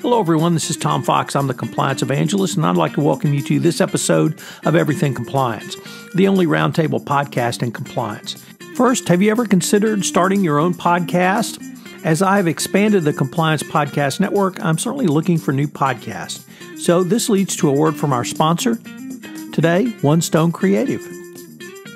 Hello, everyone. This is Tom Fox. I'm the Compliance Evangelist, and I'd like to welcome you to this episode of Everything Compliance, the only roundtable podcast in compliance. First, have you ever considered starting your own podcast? As I've expanded the Compliance Podcast Network, I'm certainly looking for new podcasts. So this leads to a word from our sponsor. Today, One Stone Creative.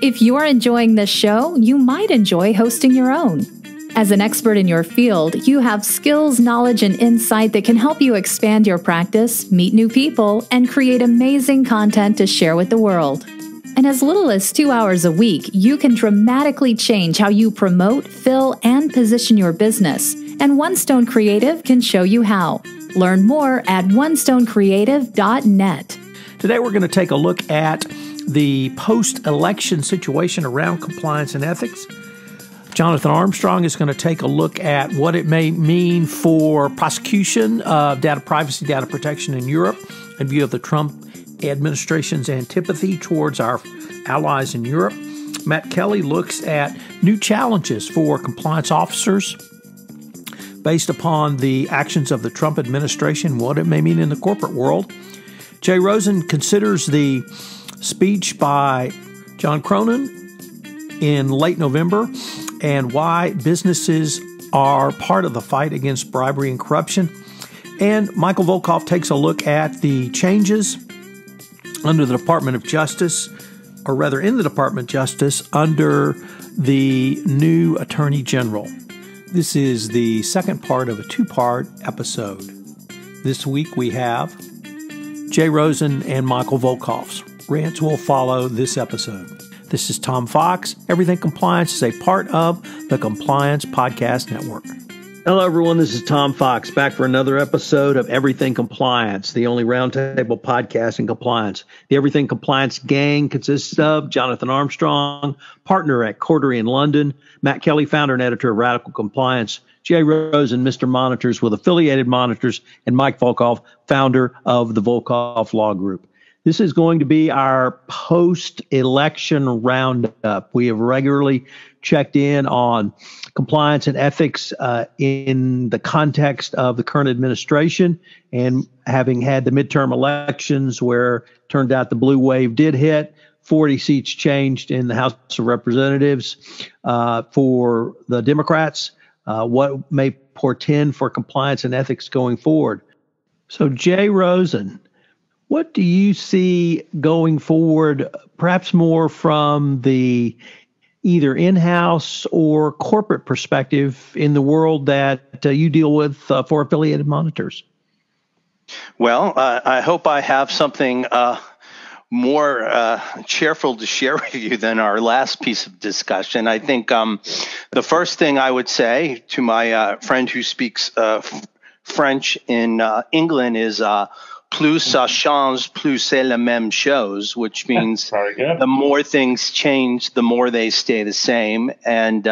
If you're enjoying this show, you might enjoy hosting your own. As an expert in your field, you have skills, knowledge, and insight that can help you expand your practice, meet new people, and create amazing content to share with the world. In as little as 2 hours a week, you can dramatically change how you promote, fill, and position your business. And One Stone Creative can show you how. Learn more at onestonecreative.net. Today, we're going to take a look at the post-election situation around compliance and ethics. Jonathan Armstrong is going to take a look at what it may mean for prosecution of data privacy, data protection in Europe in view of the Trump administration's antipathy towards our allies in Europe. Matt Kelly looks at new challenges for compliance officers based upon the actions of the Trump administration, what it may mean in the corporate world. Jay Rosen considers the speech by John Cronan in late November and why businesses are part of the fight against bribery and corruption. And Michael Volkov takes a look at the changes under the Department of Justice, or rather in the Department of Justice, under the new Attorney General. This is the second part of a two-part episode. This week we have Jay Rosen and Michael Volkov's. Rants will follow this episode. This is Tom Fox. Everything Compliance is a part of the Compliance Podcast Network. Hello, everyone. This is Tom Fox, back for another episode of Everything Compliance, the only roundtable podcast in compliance. The Everything Compliance gang consists of Jonathan Armstrong, partner at Cordery in London, Matt Kelly, founder and editor of Radical Compliance, Jay Rosen, Mr. Monitors with Affiliated Monitors, and Mike Volkov, founder of the Volkov Law Group. This is going to be our post-election roundup. We have regularly checked in on compliance and ethics in the context of the current administration, and having had the midterm elections where it turned out the blue wave did hit, 40 seats changed in the House of Representatives for the Democrats, what may portend for compliance and ethics going forward. So Jay Rosen, what do you see going forward, perhaps more from the either in-house or corporate perspective in the world that you deal with for Affiliated Monitors? Well, I hope I have something more cheerful to share with you than our last piece of discussion. I think the first thing I would say to my friend who speaks French in England is plus ça change, plus c'est la même chose, which means the more things change, the more they stay the same. And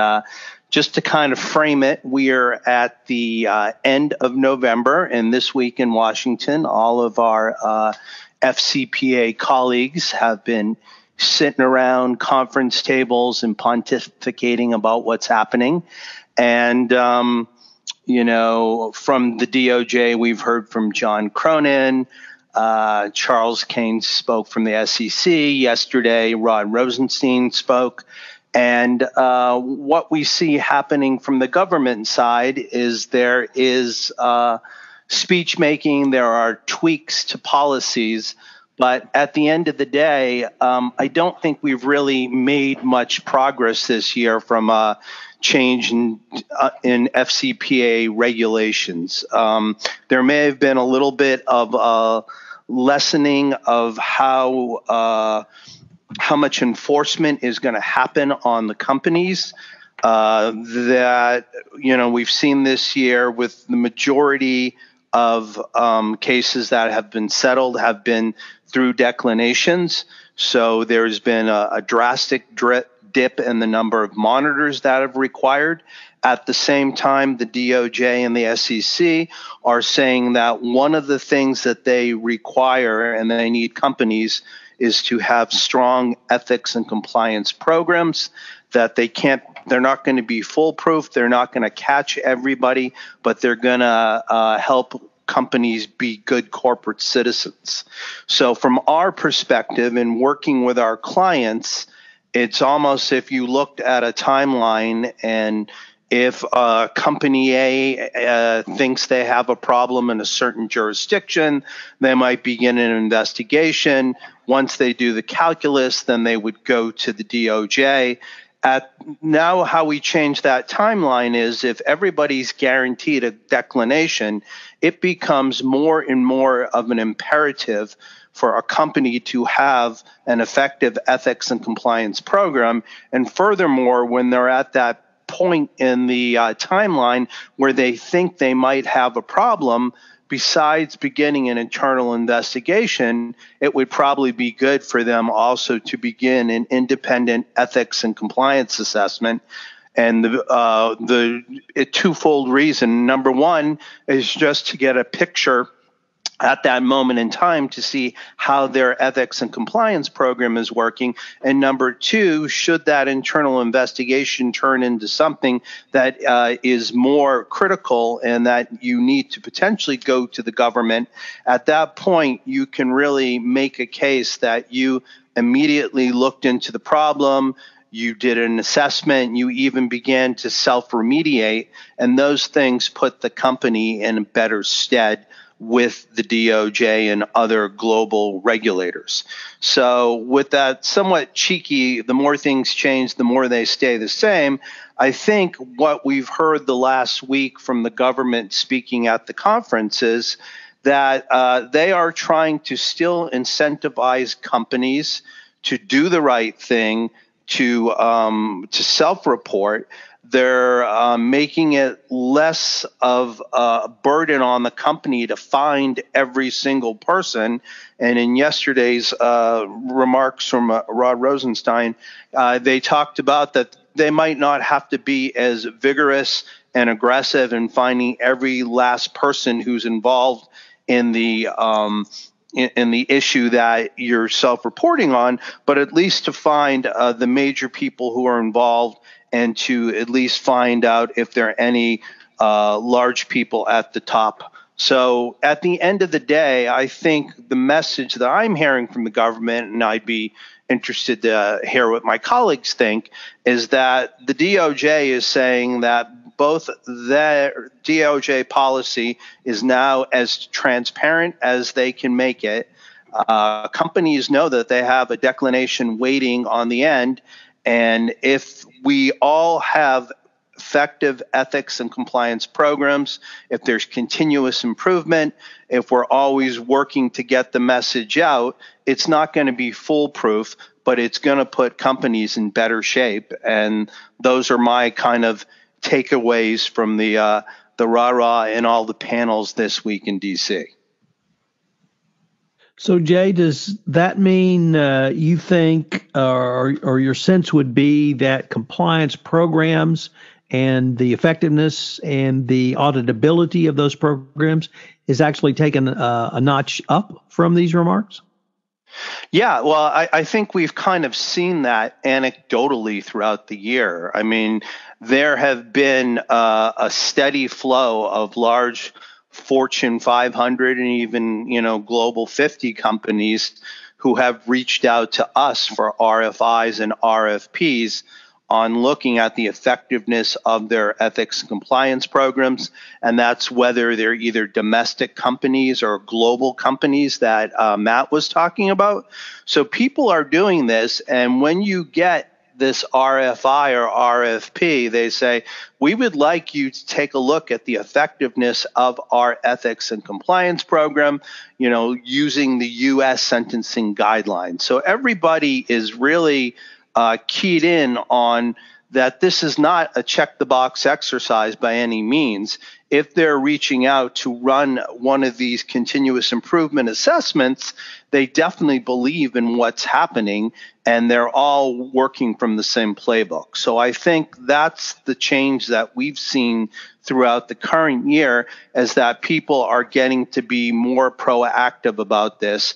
just to kind of frame it, we are at the end of November, and this week in Washington, all of our FCPA colleagues have been sitting around conference tables and pontificating about what's happening. And you know, from the DOJ, we've heard from John Cronan. Charles Kane spoke from the SEC. Yesterday, Rod Rosenstein spoke. And what we see happening from the government side is there is speech making. There are tweaks to policies. But at the end of the day, I don't think we've really made much progress this year from a change in FCPA regulations. There may have been a little bit of a lessening of how much enforcement is going to happen on the companies. That, you know, we've seen this year with the majority of cases that have been settled have been through declinations. So there's been a drastic dip in the number of monitors that have required. At the same time, the DOJ and the SEC are saying that one of the things that they require and they need companies is to have strong ethics and compliance programs, that they're not going to be foolproof. They're not going to catch everybody, but they're going to help companies be good corporate citizens. So from our perspective in working with our clients, it's almost if you looked at a timeline, and if company A thinks they have a problem in a certain jurisdiction, they might begin an investigation. Once they do the calculus, then they would go to the DOJ. Now how we change that timeline is if everybody's guaranteed a declination, it becomes more and more of an imperative for a company to have an effective ethics and compliance program. And furthermore, when they're at that point in the timeline where they think they might have a problem, besides beginning an internal investigation, it would probably be good for them also to begin an independent ethics and compliance assessment. And the twofold reason. Number one is just to get a picture at that moment in time to see how their ethics and compliance program is working. And number two, should that internal investigation turn into something that is more critical and that you need to potentially go to the government, at that point, you can really make a case that you immediately looked into the problem, you did an assessment, you even began to self-remediate, and those things put the company in a better stead with the DOJ and other global regulators. So with that somewhat cheeky, the more things change, the more they stay the same, I think what we've heard the last week from the government speaking at the conference is that they are trying to still incentivize companies to do the right thing, to self-report. They're making it less of a burden on the company to find every single person. And in yesterday's remarks from Rod Rosenstein, they talked about that they might not have to be as vigorous and aggressive in finding every last person who's involved in the issue that you're self-reporting on, but at least to find the major people who are involved and to at least find out if there are any large people at the top. So at the end of the day, I think the message that I'm hearing from the government, and I'd be interested to hear what my colleagues think, is that the DOJ is saying that both their DOJ policy is now as transparent as they can make it. Companies know that they have a declination waiting on the end. And if we all have effective ethics and compliance programs, if there's continuous improvement, if we're always working to get the message out, it's not going to be foolproof, but it's going to put companies in better shape. And those are my kind of takeaways from the rah-rah and all the panels this week in D.C. So, Jay, does that mean you think or your sense would be that compliance programs and the effectiveness and the auditability of those programs is actually taken a notch up from these remarks? Yeah, well, I think we've kind of seen that anecdotally throughout the year. I mean, there have been a steady flow of large Fortune 500 and even, Global 50 companies who have reached out to us for RFIs and RFPs on looking at the effectiveness of their ethics and compliance programs. And that's whether they're either domestic companies or global companies that Matt was talking about. So people are doing this. And when you get this RFI or RFP, they say, we would like you to take a look at the effectiveness of our ethics and compliance program, using the U.S. sentencing guidelines. So everybody is really keyed in on that this is not a check-the-box exercise by any means. If they're reaching out to run one of these continuous improvement assessments, they definitely believe in what's happening, and they're all working from the same playbook. So I think that's the change that we've seen throughout the current year, is that people are getting to be more proactive about this.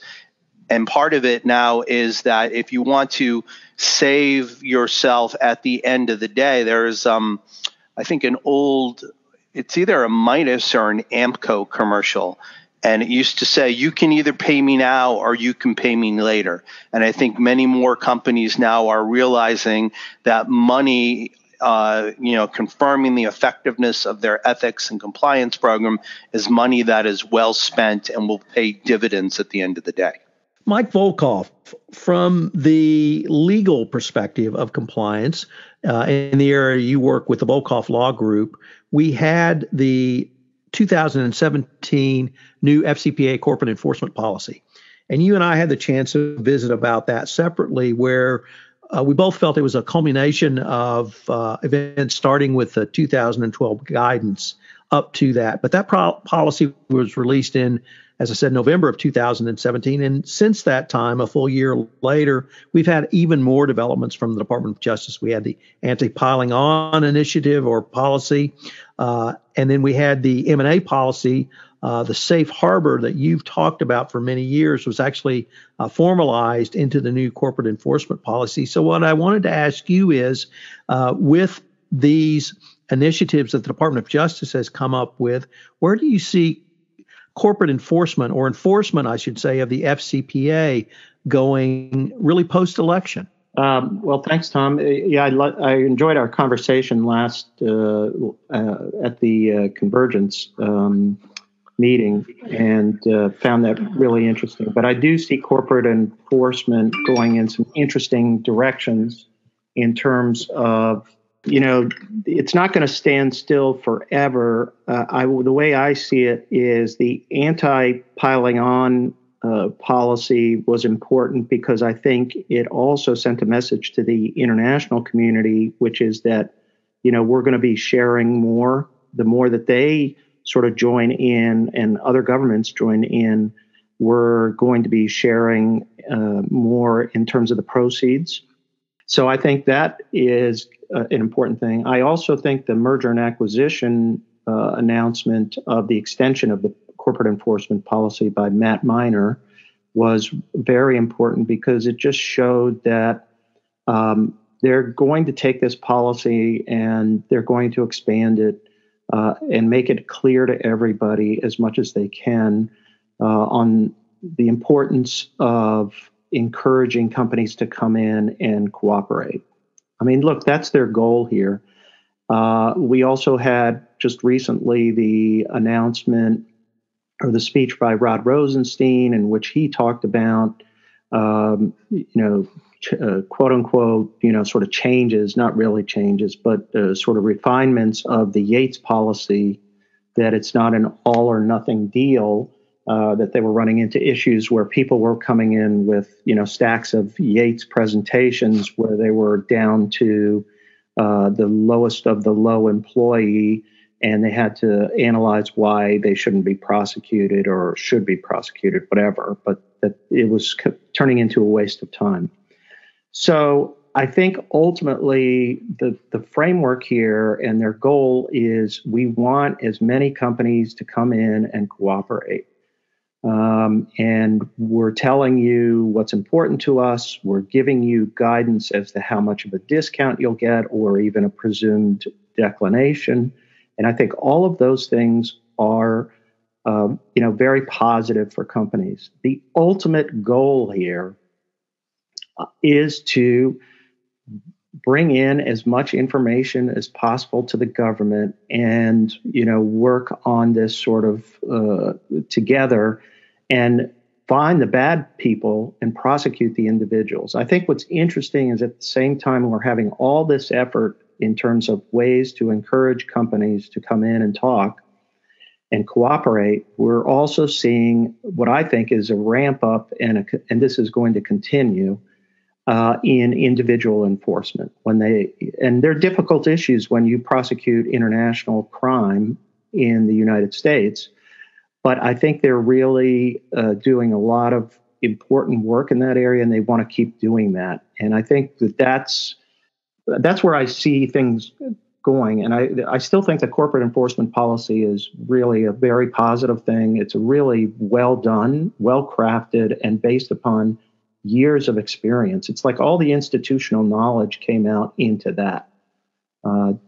And part of it now is that if you want to save yourself at the end of the day, there's, I think, an old it's either a Midas or an Amco commercial. And it used to say, you can either pay me now or you can pay me later. And I think many more companies now are realizing that money, confirming the effectiveness of their ethics and compliance program is money that is well spent and will pay dividends at the end of the day. Mike Volkov, from the legal perspective of compliance, in the area you work with the Volkov Law Group, we had the 2017 new FCPA corporate enforcement policy. And you and I had the chance to visit about that separately, where we both felt it was a culmination of events starting with the 2012 guidance up to that. But that policy was released in, as I said, November of 2017. And since that time, a full year later, we've had even more developments from the Department of Justice. We had the anti-piling on initiative or policy. And then we had the M&A policy. The safe harbor that you've talked about for many years was actually formalized into the new corporate enforcement policy. So what I wanted to ask you is, with these initiatives that the Department of Justice has come up with, where do you see corporate enforcement, or enforcement, I should say, of the FCPA going really post-election? Well, thanks, Tom. Yeah, I enjoyed our conversation last at the convergence meeting, and found that really interesting. But I do see corporate enforcement going in some interesting directions in terms of, it's not going to stand still forever. The way I see it is the anti-piling on policy was important because I think it also sent a message to the international community, which is that, we're going to be sharing more. The more that they sort of join in and other governments join in, we're going to be sharing more in terms of the proceeds. So I think that is an important thing. I also think the merger and acquisition announcement of the extension of the corporate enforcement policy by Matt Miner was very important because it just showed that they're going to take this policy and they're going to expand it and make it clear to everybody as much as they can on the importance of encouraging companies to come in and cooperate. I mean, look, that's their goal here. We also had just recently the announcement or the speech by Rod Rosenstein in which he talked about, quote unquote, sort of changes, not really changes, but sort of refinements of the Yates policy, that it's not an all or nothing deal, that they were running into issues where people were coming in with, stacks of Yates presentations where they were down to the lowest of the low employee, and they had to analyze why they shouldn't be prosecuted or should be prosecuted, whatever, but that it was turning into a waste of time. So I think ultimately the framework here and their goal is we want as many companies to come in and cooperate. And we're telling you what's important to us. We're giving you guidance as to how much of a discount you'll get or even a presumed declination. And I think all of those things are, very positive for companies. The ultimate goal here is to bring in as much information as possible to the government and, work on this sort of together and find the bad people and prosecute the individuals. I think what's interesting is at the same time we're having all this effort in terms of ways to encourage companies to come in and talk and cooperate, we're also seeing what I think is a ramp up, and this is going to continue in individual enforcement. And they're difficult issues when you prosecute international crime in the United States, but I think they're really doing a lot of important work in that area, and they want to keep doing that. And I think that's where I see things going. And I still think the corporate enforcement policy is really a very positive thing. It's really well done, well crafted, and based upon years of experience. It's like all the institutional knowledge came out into that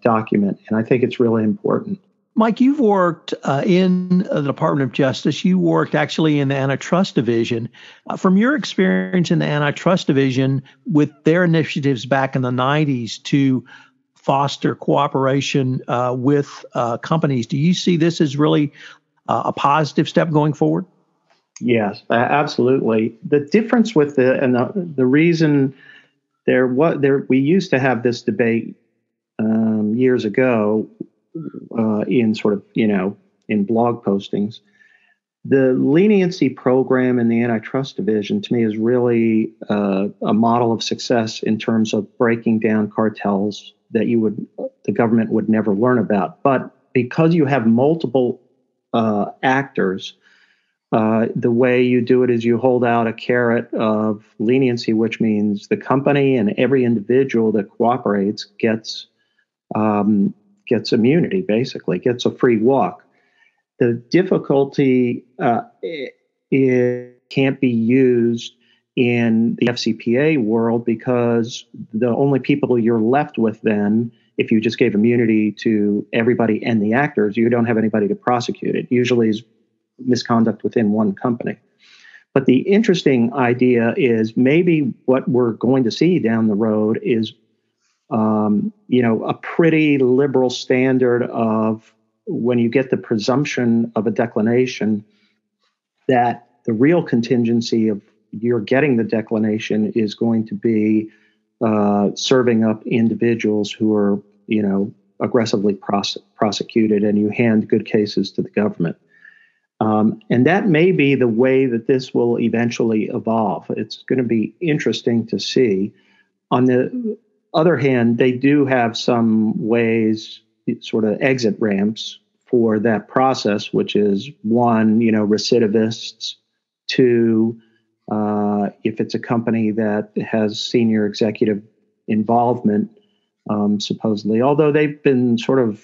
document. And I think it's really important. Mike, you've worked in the Department of Justice. You worked actually in the Antitrust Division. From your experience in the Antitrust Division with their initiatives back in the 90s to foster cooperation with companies, do you see this as really a positive step going forward? Yes, absolutely. The difference with the reason we used to have this debate years ago in sort of, in blog postings. The leniency program in the Antitrust Division, to me, is really a model of success in terms of breaking down cartels that the government would never learn about. But because you have multiple actors, the way you do it is you hold out a carrot of leniency, which means the company and every individual that cooperates gets immunity, basically, gets a free walk. The difficulty it can't be used in the FCPA world because the only people you're left with then, if you just gave immunity to everybody and the actors, you don't have anybody to prosecute. It usually is misconduct within one company. But the interesting idea is maybe what we're going to see down the road is a pretty liberal standard of when you get the presumption of a declination, that the real contingency of you're getting the declination is going to be serving up individuals who are, aggressively prosecuted, and you hand good cases to the government. And that may be the way that this will eventually evolve. It's going to be interesting to see. On the other hand, they do have some ways, sort of exit ramps for that process, which is one, recidivists, two, if it's a company that has senior executive involvement, supposedly, although they've been sort of,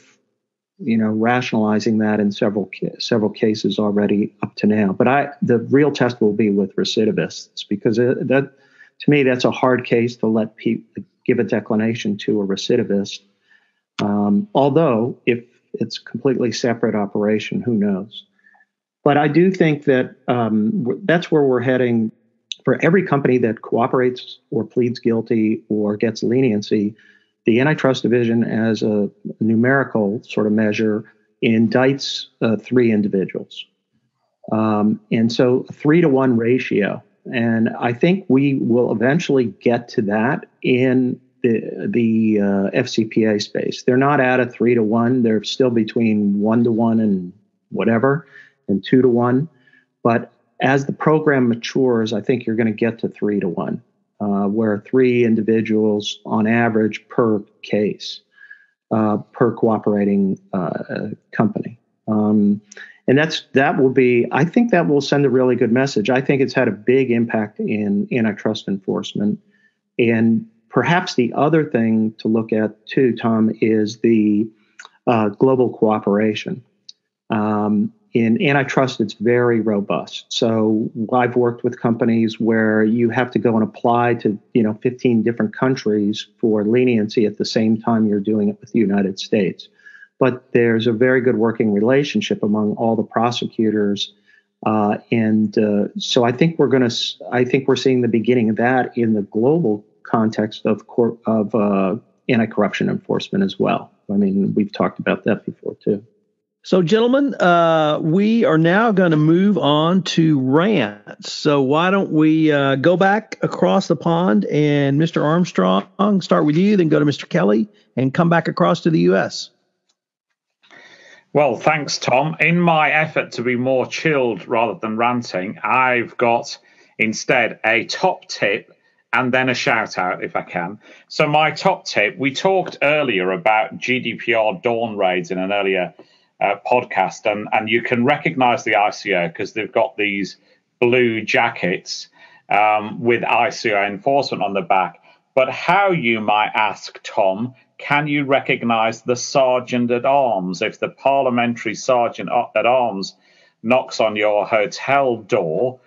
rationalizing that in several cases already up to now. But the real test will be with recidivists, because that, to me, that's a hard case to give a declination to a recidivist. Although if it's completely separate operation, who knows? But I do think that that's where we're heading. For every company that cooperates or pleads guilty or gets leniency, the Antitrust Division, as a numerical sort of measure, indicts 3 individuals. And so a 3-to-1 ratio. And I think we will eventually get to that in the FCPA space. They're not at a 3-to-1. They're still between 1-to-1 and whatever, and 2-to-1. But as the program matures, I think you're going to get to 3-to-1, where 3 individuals on average per case, per cooperating company. And that will be, I think that will send a really good message. I think it's had a big impact in antitrust enforcement. And perhaps the other thing to look at too, Tom, is the global cooperation. In antitrust, it's very robust. So I've worked with companies where you have to go and apply to 15 different countries for leniency at the same time you're doing it with the United States. But there's a very good working relationship among all the prosecutors, and so I think we're seeing the beginning of that in the global context of anti-corruption enforcement as well. I mean, we've talked about that before too. So, gentlemen, we are now going to move on to Rants. So why don't we go back across the pond, and Mr. Armstrong, start with you, then go to Mr. Kelly, and come back across to the U.S. Well, thanks, Tom. In my effort to be more chilled rather than ranting, I've got instead a top tip and then a shout out if I can. So my top tip, we talked earlier about GDPR dawn raids in an earlier podcast, and you can recognize the ICO because they've got these blue jackets with ICO enforcement on the back. But how, you might ask, Tom, can you recognize the sergeant at arms if the parliamentary sergeant at arms knocks on your hotel door?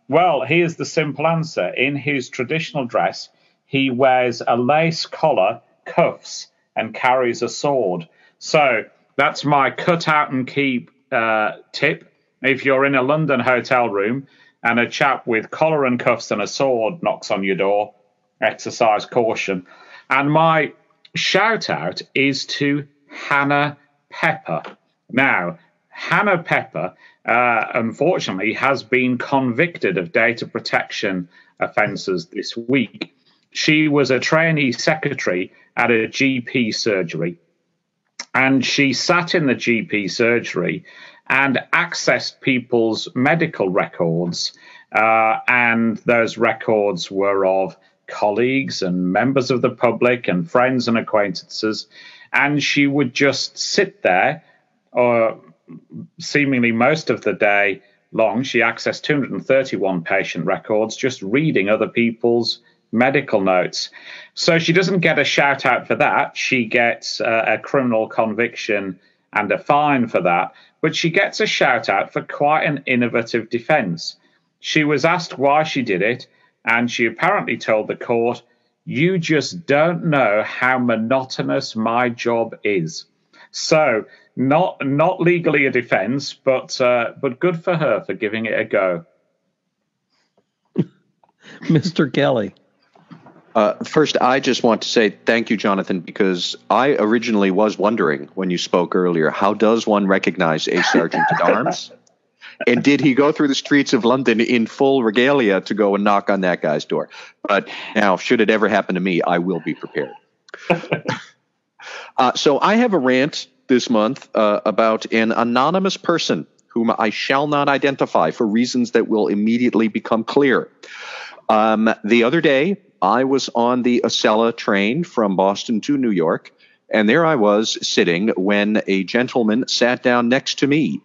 Well, here's the simple answer. In his traditional dress, he wears a lace collar, cuffs, and carries a sword. So That's my cut out and keep tip. If you're in a London hotel room and a chap with collar and cuffs and a sword knocks on your door, exercise caution. And my shout out is to Hannah Pepper. Now, Hannah Pepper, unfortunately, has been convicted of data protection offences this week. She was a trainee secretary at a GP surgery, and she sat in the GP surgery and accessed people's medical records, and those records were of colleagues and members of the public and friends and acquaintances, and she would just sit there seemingly most of the day long. She accessed 231 patient records, just reading other people's medical notes. So she doesn't get a shout out for that. She gets a criminal conviction and a fine for that, but she gets a shout out for quite an innovative defense. She was asked why she did it, and she apparently told the court, "You just don't know how monotonous my job is." So not legally a defense, but good for her for giving it a go. Mr. Kelly. First, I just want to say thank you, Jonathan, because I originally was wondering when you spoke earlier, how does one recognize a sergeant at arms? And did he go through the streets of London in full regalia to go and knock on that guy's door? But now, should it ever happen to me, I will be prepared. So I have a rant this month about an anonymous person whom I shall not identify for reasons that will immediately become clear. The other day, I was on the Acela train from Boston to New York, and there I was sitting when a gentleman sat down next to me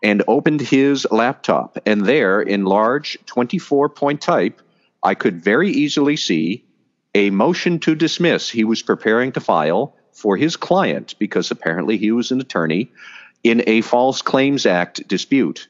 and opened his laptop. And there, in large 24-point type, I could very easily see a motion to dismiss he was preparing to file for his client, because apparently he was an attorney, in a False Claims Act dispute.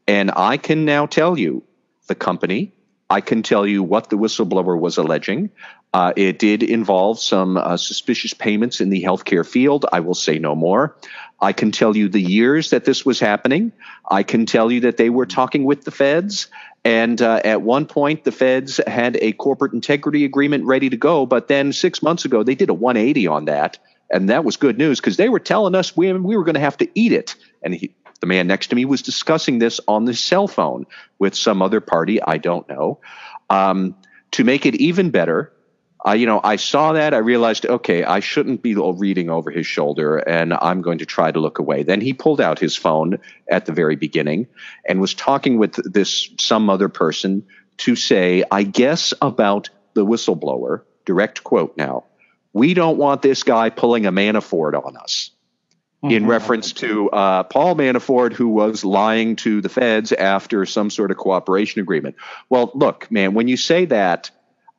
And I can now tell you the company. I can tell you what the whistleblower was alleging. It did involve some suspicious payments in the healthcare field. I will say no more. I can tell you the years that this was happening. I can tell you that they were talking with the feds. And at one point, the feds had a corporate integrity agreement ready to go. But then 6 months ago, they did a 180 on that. And that was good news, because they were telling us we were going to have to eat it. And the man next to me was discussing this on the cell phone with some other party, I don't know. To make it even better, I saw that. I realized, okay, I shouldn't be reading over his shoulder, and I'm going to try to look away. Then he pulled out his phone at the very beginning and was talking with some other person to say, I guess, about the whistleblower, direct quote now, "We don't want this guy pulling a Manafort on us." In reference to Paul Manafort, who was lying to the feds after some sort of cooperation agreement. Well, look, man, when you say that,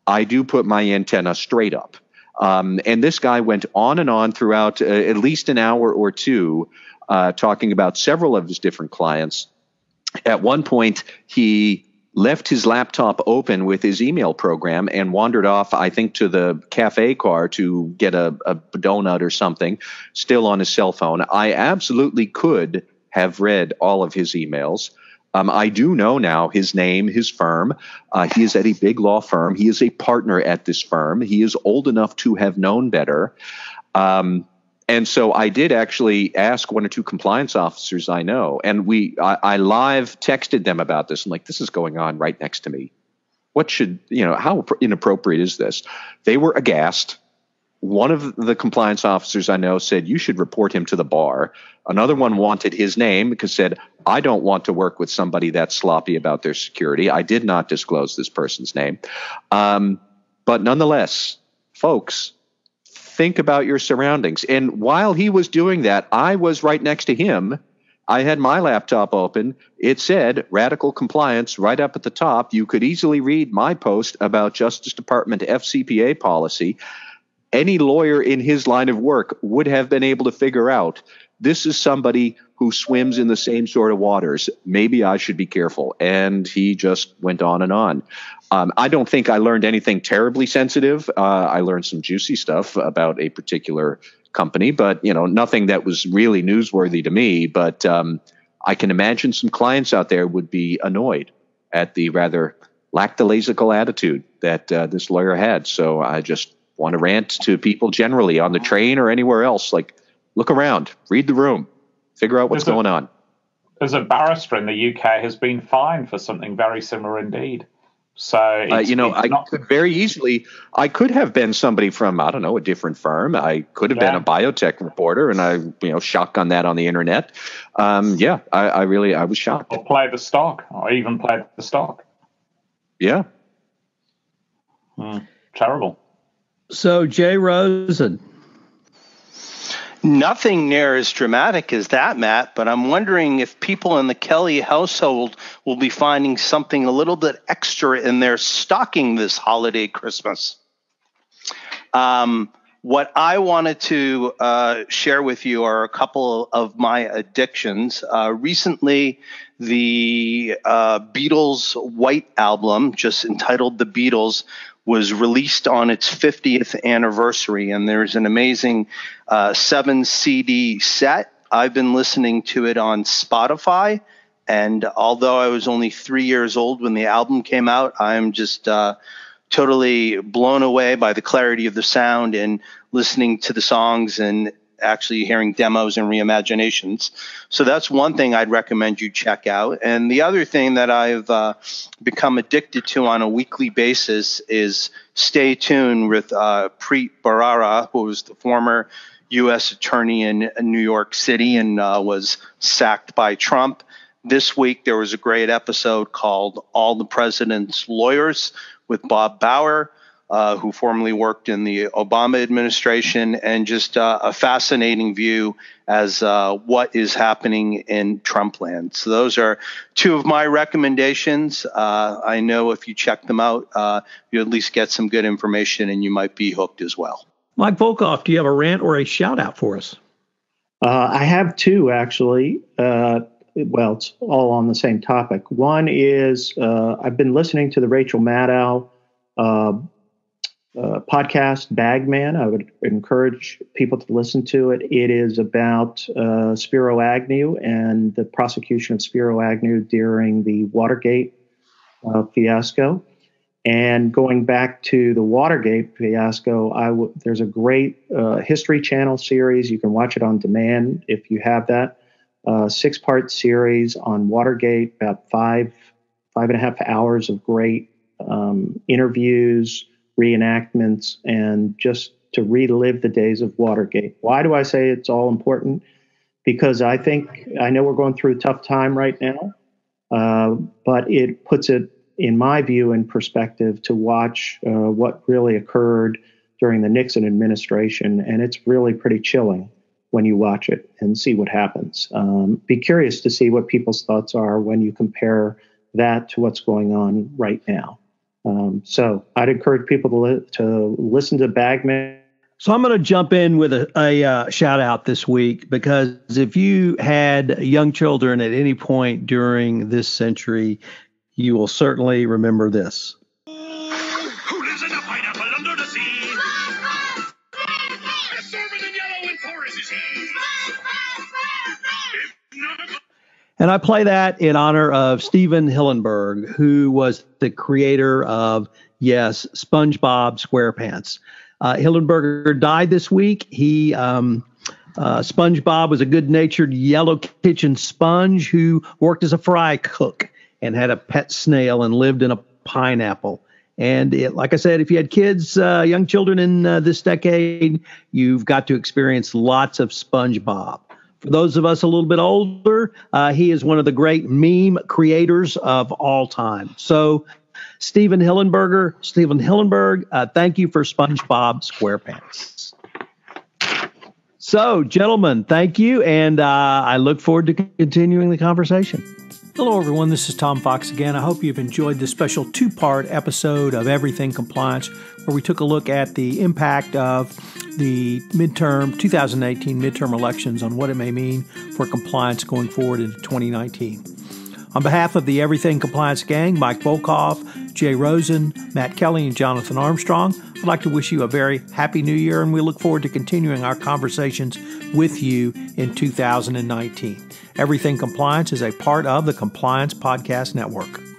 I do put my antenna straight up. And this guy went on and on throughout at least an hour or two, talking about several of his different clients. At one point, he left his laptop open with his email program and wandered off, I think, to the cafe car to get a donut or something, still on his cell phone. I absolutely could have read all of his emails. I do know now his name, his firm. He is at a big law firm. He is a partner at this firm. He is old enough to have known better. And so I did actually ask one or two compliance officers I know, and I live texted them about this. I'm like, this is going on right next to me. How inappropriate is this? They were aghast. One of the compliance officers I know said, you should report him to the bar. Another one wanted his name because said, I don't want to work with somebody that's sloppy about their security. I did not disclose this person's name. But nonetheless, folks, think about your surroundings. And while he was doing that, I was right next to him. I had my laptop open. It said radical compliance right up at the top. You could easily read my post about Justice Department FCPA policy. Any lawyer in his line of work would have been able to figure out this is somebody who swims in the same sort of waters. Maybe I should be careful. And he just went on and on. I don't think I learned anything terribly sensitive. I learned some juicy stuff about a particular company, but nothing that was really newsworthy to me. But I can imagine some clients out there would be annoyed at the rather lackadaisical attitude that this lawyer had. So I just want to rant to people generally on the train or anywhere else. Like, look around, read the room, figure out what's going on. There's a barrister in the UK has been fined for something very similar indeed. So, I could have been somebody from, I don't know, a different firm. I could have been a biotech reporter, and I, shotgun that on the internet. I was shocked. Or play the stock, or even play the stock. Yeah. Terrible. So, Jay Rosen. Nothing near as dramatic as that, Matt, but I'm wondering if people in the Kelly household will be finding something a little bit extra in their stocking this holiday Christmas. What I wanted to share with you are a couple of my addictions. Recently, the Beatles' White album, just entitled The Beatles, was released on its 50th anniversary, and there's an amazing 7 CD set. I've been listening to it on Spotify, and although I was only 3 years old when the album came out, I'm just totally blown away by the clarity of the sound and listening to the songs and actually hearing demos and reimaginations. So that's one thing I'd recommend you check out. And the other thing that I've become addicted to on a weekly basis is Stay Tuned with Preet Bharara, who was the former U.S. attorney in New York City and was sacked by Trump. This week, there was a great episode called All the President's Lawyers with Bob Bauer, who formerly worked in the Obama administration, and just a fascinating view as what is happening in Trump land. So those are two of my recommendations. I know if you check them out, you at least get some good information and you might be hooked as well. Mike Volkov, do you have a rant or a shout out for us? I have two, actually. Well, it's all on the same topic. One is I've been listening to the Rachel Maddow podcast, Bagman. I would encourage people to listen to it. It is about Spiro Agnew and the prosecution of Spiro Agnew during the Watergate fiasco. And going back to the Watergate fiasco, there's a great History Channel series. You can watch it on demand if you have that. 6-part series on Watergate, about 5.5 hours of great interviews, reenactments, and just to relive the days of Watergate. Why do I say it's all important? Because I know we're going through a tough time right now, but it puts it, in my view, in perspective to watch what really occurred during the Nixon administration, and it's really pretty chilling when you watch it and see what happens. Be curious to see what people's thoughts are when you compare that to what's going on right now. So I'd encourage people to listen to Bagman. So I'm going to jump in with a shout out this week, because if you had young children at any point during this century, you will certainly remember this. Who lives in a pineapple under the sea? Absorbent and yellow and porous is he. And I play that in honor of Steven Hillenburg, who was the creator of, yes, SpongeBob SquarePants. Hillenburger died this week. SpongeBob was a good-natured yellow kitchen sponge who worked as a fry cook and had a pet snail and lived in a pineapple. And like I said, if you had kids, young children in this decade, you've got to experience lots of SpongeBob. For those of us a little bit older, he is one of the great meme creators of all time. So, Steven Hillenburg, thank you for SpongeBob SquarePants. So, gentlemen, thank you, and I look forward to continuing the conversation. Hello, everyone. This is Tom Fox again. I hope you've enjoyed this special 2-part episode of Everything Compliance, where we took a look at the impact of the 2018 midterm elections on what it may mean for compliance going forward into 2019. On behalf of the Everything Compliance Gang, Mike Volkov, Jay Rosen, Matt Kelly, and Jonathan Armstrong, I'd like to wish you a very happy new year, and we look forward to continuing our conversations with you in 2019. Everything Compliance is a part of the Compliance Podcast Network.